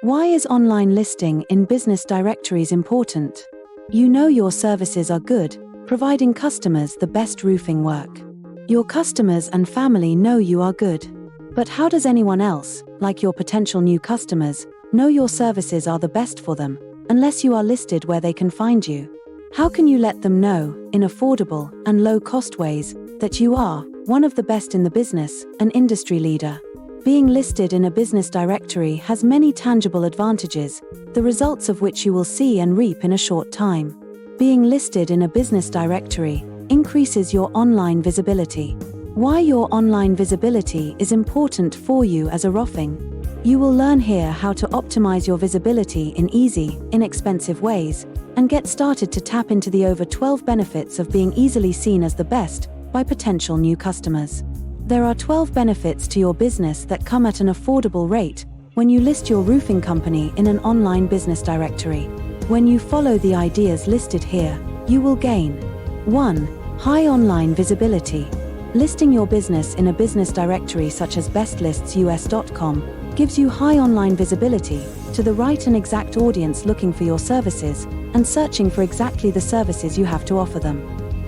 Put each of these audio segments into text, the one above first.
Why is online listing in business directories important? You know your services are good, providing customers the best roofing work. Your customers and family know you are good. But how does anyone else, like your potential new customers, know your services are the best for them, unless you are listed where they can find you? How can you let them know, in affordable and low-cost ways, that you are one of the best in the business, an industry leader? Being listed in a business directory has many tangible advantages, the results of which you will see and reap in a short time. Being listed in a business directory increases your online visibility. Why your online visibility is important for you as a ROFFIng. You will learn here how to optimize your visibility in easy, inexpensive ways, and get started to tap into the over 12 benefits of being easily seen as the best by potential new customers. There are 12 benefits to your business that come at an affordable rate when you list your roofing company in an online business directory. When you follow the ideas listed here, you will gain 1. High online visibility. Listing your business in a business directory such as bestlistsus.com gives you high online visibility to the right and exact audience looking for your services and searching for exactly the services you have to offer them,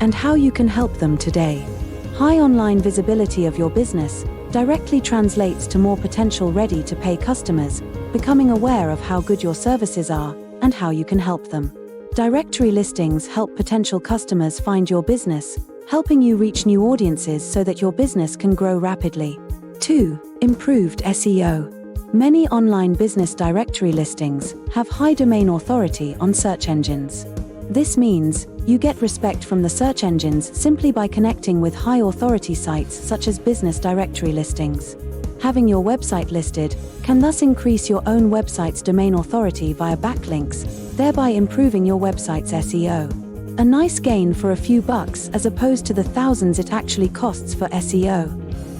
and how you can help them today. High online visibility of your business directly translates to more potential ready-to-pay customers becoming aware of how good your services are and how you can help them. Directory listings help potential customers find your business, helping you reach new audiences so that your business can grow rapidly. 2. Improved SEO. Many online business directory listings have high domain authority on search engines. This means you get respect from the search engines simply by connecting with high authority sites such as business directory listings. Having your website listed can thus increase your own website's domain authority via backlinks, thereby improving your website's SEO. A nice gain for a few bucks as opposed to the thousands it actually costs for SEO.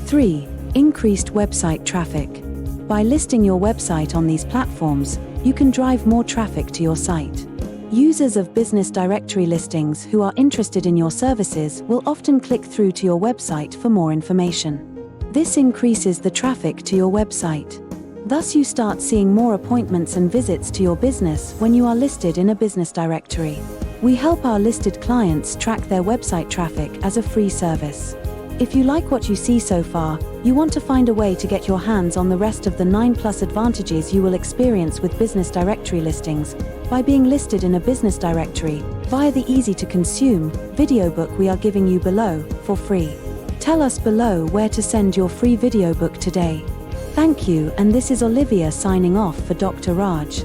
3. Increased website traffic. By listing your website on these platforms, you can drive more traffic to your site. Users of business directory listings who are interested in your services will often click through to your website for more information. This increases the traffic to your website. Thus you start seeing more appointments and visits to your business when you are listed in a business directory. We help our listed clients track their website traffic as a free service. If you like what you see so far, you want to find a way to get your hands on the rest of the 9+ advantages you will experience with business directory listings by being listed in a business directory via the easy-to-consume video book we are giving you below for free. Tell us below where to send your free video book today. Thank you, and this is Olivia signing off for Dr. Raj.